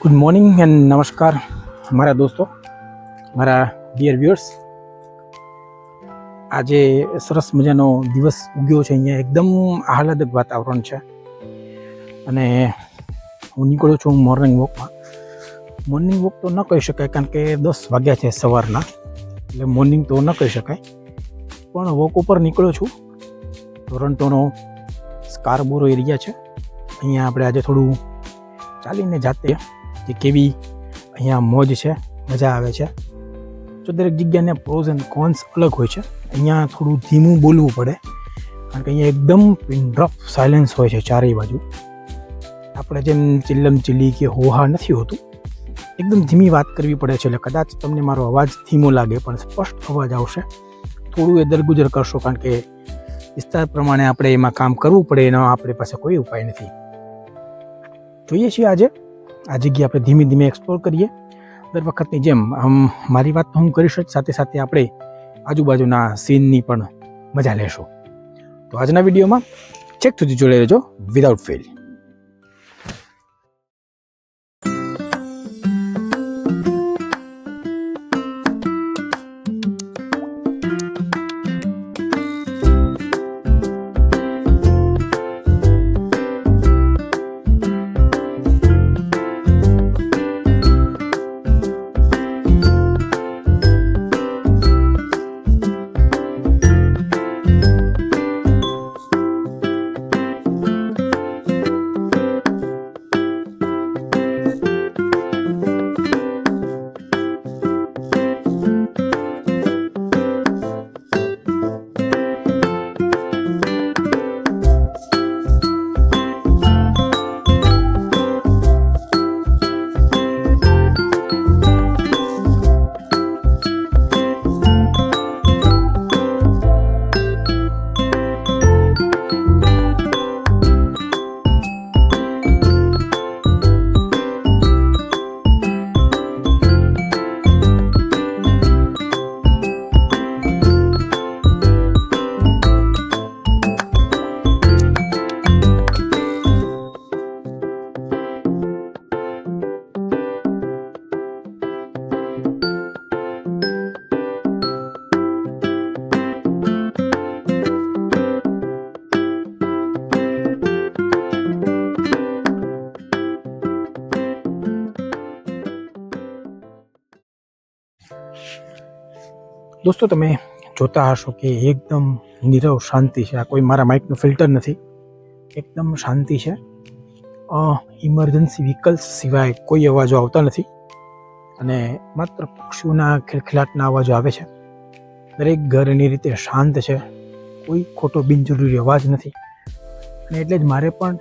Good morning and નમસ્કાર મારા દોસ્તો, મારા ડિયર વ્યુઅર્સ. આજે સરસ મજાનો દિવસ ઉગ્યો છે. અહીંયા એકદમ આહલાદક વાતાવરણ છે અને હું નીકળ્યો છું મોર્નિંગ વોકમાં. મોર્નિંગ વોક તો ન કહી શકાય કારણ કે 10 વાગ્યા છે સવારના, એટલે મોર્નિંગ તો ન કહી શકાય, પણ વોક ઉપર નીકળ્યો છું. ટોરન્ટોનો સ્કારબોરો એરિયા છે. અહીંયા આપણે આજે થોડું ચાલીને જાતે કે કેવી અહીંયા મોજ છે, મજા આવે છે. તો દરેક જગ્યાને પ્રોઝ એન્ડ કોન્સ અલગ હોય છે. અહીંયા થોડું ધીમું બોલવું પડે કારણ કે અહીંયા એકદમ પિનડ્રોપ સાયલેન્સ હોય છે ચારેય બાજુ. આપણે જેમ ચિલ્લમ ચીલી કે હોહા નથી હોતું, એકદમ ધીમી વાત કરવી પડે છે. એટલે કદાચ તમને મારો અવાજ ધીમો લાગે પણ સ્પષ્ટ અવાજ આવશે. થોડું એ દરગુજર કરશો કારણ કે વિસ્તાર પ્રમાણે આપણે એમાં કામ કરવું પડે, એનો આપણી પાસે કોઈ ઉપાય નથી. જોઈએ છીએ આજે આ જગ્યા આપણે ધીમે ધીમે એક્સપ્લોર કરીએ. દર વખતની જેમ મારી વાત તો હું કરીશ જ, સાથે સાથે આપણે આજુબાજુના સીનની પણ મજા લેશું. તો આજના વિડીયોમાં છેક સુધી જોડે રહેજો વિધાઉટ ફેલ. દોસ્તો, તમે જોતા હશો કે એકદમ નીરવ શાંતિ છે. આ કોઈ મારા માઇકનું ફિલ્ટર નથી, એકદમ શાંતિ છે. ઇમરજન્સી વ્હીકલ્સ સિવાય કોઈ અવાજો આવતા નથી અને માત્ર પક્ષીઓના ખિલખિલાટના અવાજો આવે છે. દરેક ઘર એની રીતે શાંત છે, કોઈ ખોટો બિનજરૂરી અવાજ નથી. અને એટલે જ મારે પણ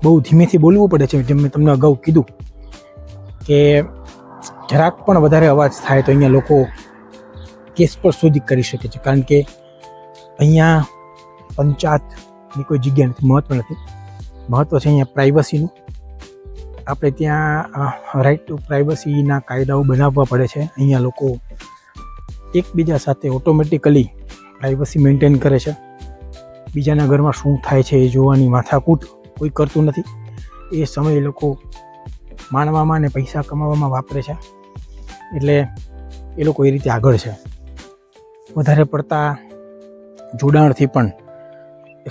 બહુ ધીમેથી બોલવું પડે છે. જેમ મેં તમને અગાઉ કીધું કે જરાક પણ વધારે અવાજ થાય તો અહીંયા લોકો કેસ પર શોધી કરી શકે છે, કારણ કે અહીંયા પંચાયતની કોઈ જગ્યા નથી, મહત્ત્વ નથી. મહત્ત્વ છે અહીંયા પ્રાઇવસીનું. આપણે ત્યાં રાઇટ ટુ પ્રાઇવસીના કાયદાઓ બનાવવા પડે છે. અહીંયા લોકો એકબીજા સાથે ઓટોમેટિકલી પ્રાઇવસી મેન્ટેન કરે છે. બીજાના ઘરમાં શું થાય છે એ જોવાની માથાકૂટ કોઈ કરતું નથી. એ સમય એ લોકો માણવામાં અને પૈસા કમાવામાં વાપરે છે. એટલે એ લોકો એ રીતે આગળ છે. વધારે પડતા જોડાણથી પણ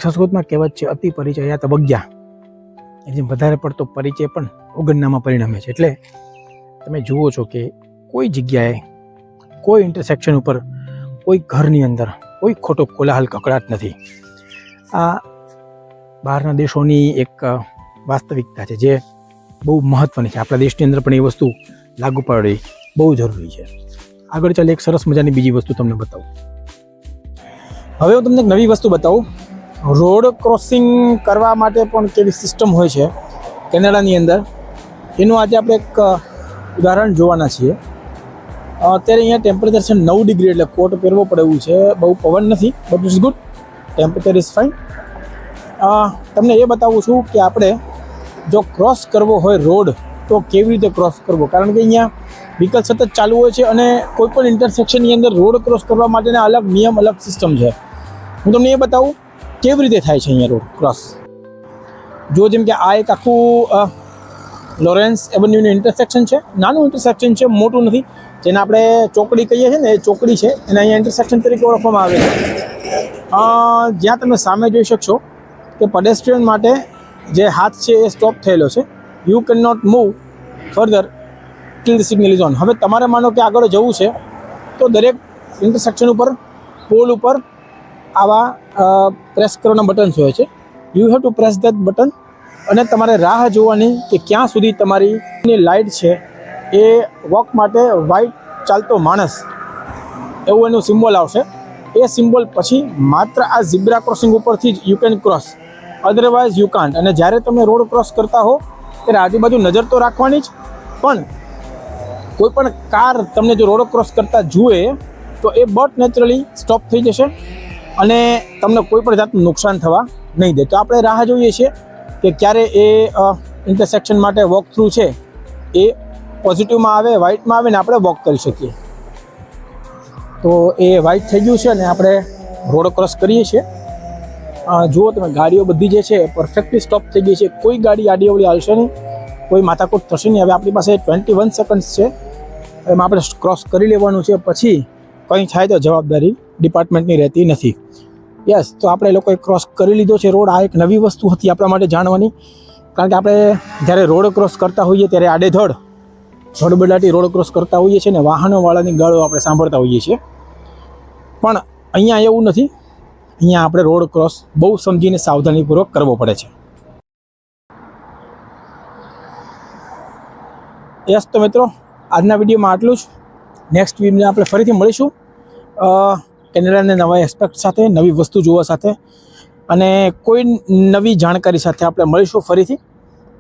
સંસ્કૃતમાં કહેવત છે, અતિ પરિચયાત અવજ્ઞા. એટલે વધારે પડતો પરિચય પણ અવગણનામાં પરિણમે છે. એટલે તમે જુઓ છો કે કોઈ જગ્યાએ, કોઈ ઇન્ટરસેક્શન ઉપર, કોઈ ઘરની અંદર કોઈ ખોટો કોલાહલ કકડાટ નથી. આ બહારના દેશોની એક વાસ્તવિકતા છે જે બહુ મહત્ત્વની છે. આપણા દેશની અંદર પણ એ વસ્તુ લાગુ પડવી બહુ જરૂરી છે. આગળ ચાલે એક સરસ મજાની બીજી વસ્તુ તમને બતાવું. હવે હું તમને એક નવી વસ્તુ બતાવું. રોડ ક્રોસિંગ કરવા માટે પણ કેવી સિસ્ટમ હોય છે કેનેડાની અંદર, એનું આજે આપણે એક ઉદાહરણ જોવાના છીએ. અત્યારે અહીંયા ટેમ્પરેચર છે 9 ડિગ્રી, એટલે કોટ પહેરવો પડે એવું છે. બહુ પવન નથી, but it's good, temperature is fine. તમને એ બતાવું છું કે આપણે જો ક્રોસ કરવો હોય રોડ તો કેવી રીતે ક્રોસ કરવો, કારણ કે અહીંયા વ્હીકલ સતત ચાલુ હોય છે અને કોઈપણ ઇન્ટરસેક્શનની અંદર રોડ ક્રોસ કરવા માટેના અલગ નિયમ, અલગ સિસ્ટમ છે. હું તમને એ બતાવું કેવી રીતે થાય છે અહીંયા રોડ ક્રોસ. જો જેમ કે આ એક આખું લોરેન્સ એવન્યુનું ઇન્ટરસેક્શન છે. નાનું ઇન્ટરસેક્શન છે, મોટું નથી. જેને આપણે ચોકડી કહીએ છીએ ને, એ ચોકડી છે, એને અહીંયા ઇન્ટરસેક્શન તરીકે ઓળખવામાં આવે છે. જ્યાં તમે સામે જોઈ શકશો કે પેડેસ્ટ્રિયન માટે જે હાથ છે એ સ્ટોપ થયેલો છે. You can not move further till the signal is on. હવે તમારે માનો કે આગળ જવું છે તો દરેક ઇન્ટરસેક્શન ઉપર, પોલ ઉપર આવા પ્રેસ કરવાના બટન્સ હોય છે. You have to press that button અને તમારે રાહ જોવાની કે ક્યાં સુધી તમારી લાઇટ છે એ વોક માટે વ્હાઇટ ચાલતો માણસ એવું એનું સિમ્બોલ આવશે. એ સિમ્બોલ પછી માત્ર આ ઝીબ્રા ક્રોસિંગ ઉપરથી જ you can cross, otherwise you can't. અને જ્યારે તમે રોડ ક્રોસ કરતા હો ત્યારે આજુબાજુ નજર તો રાખવાની જ, પણ કોઈ પણ કાર તમને જો રોડ ક્રોસ કરતા જુએ તો એ બટ નેચરલી સ્ટોપ થઈ જશે અને તમને કોઈ પણ જાતનું નુકસાન થવા નહીં દે. તો આપણે રાહ જોઈએ છીએ કે ક્યારે એ ઇન્ટરસેક્શન માટે વોક થ્રુ છે એ પોઝિટિવમાં આવે, વ્હાઇટમાં આવે ને આપણે વોક કરી શકીએ. તો એ વ્હાઇટ થઈ ગયું છે અને આપણે રોડ ક્રોસ કરીએ છીએ. જુઓ તમે, ગાડીઓ બધી જે છે પરફેક્ટલી સ્ટોપ થઈ ગઈ છે. કોઈ ગાડી આડી અવળી હાલશે નહીં, કોઈ માથાકૂટ થશે નહીં. હવે આપણી પાસે 21 સેકન્ડ્સ છે, એમાં આપણે ક્રોસ કરી લેવાનું છે. પછી કંઈ થાય તો જવાબદારી ડિપાર્ટમેન્ટની રહેતી નથી. યસ, તો આપણે લોકોએ ક્રોસ કરી લીધો છે રોડ. આ એક નવી વસ્તુ હતી આપણા માટે જાણવાની, કારણ કે આપણે જ્યારે રોડ ક્રોસ કરતા હોઈએ ત્યારે આડેધડ ધડબડાટી રોડ ક્રોસ કરતા હોઈએ છીએ ને વાહનોવાળાની ગાળો આપણે સાંભળતા હોઈએ છીએ. પણ અહીંયા એવું નથી. અહીંયા આપણે રોડ ક્રોસ બહુ સમજીને સાવધાનીપૂર્વક કરવો પડે છે. યસ, તો મિત્રો આજના વિડીયોમાં આટલું જ. નેક્સ્ટ વિડીયોમાં આપણે ફરીથી મળીશું કેનેડાને નવા એસ્પેક્ટ સાથે, નવી વસ્તુ જોવા સાથે અને કોઈ નવી જાણકારી સાથે આપણે મળીશું ફરીથી.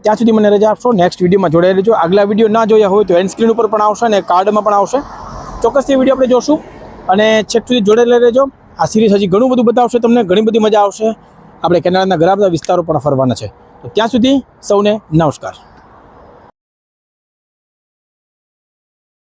ત્યાં સુધી મને રજા આપશો. નેક્સ્ટ વિડીયોમાં જોડાઈ રહેજો. આગલા વિડીયો ના જોયા હોય તો એન્ડ સ્ક્રીન ઉપર પણ આવશે અને કાર્ડમાં પણ આવશે. ચોક્કસથી વિડીયો આપણે જોશું અને છેક સુધી જોડાઈ રહેજો. આ સિરીઝ હજી ઘણું બધું બતાવશે તમને, ઘણી બધી મજા આવશે. આપણે કેનેડાના ઘણા બધા વિસ્તારો પણ ફરવાના છે. તો ત્યાં સુધી સૌને નમસ્કાર.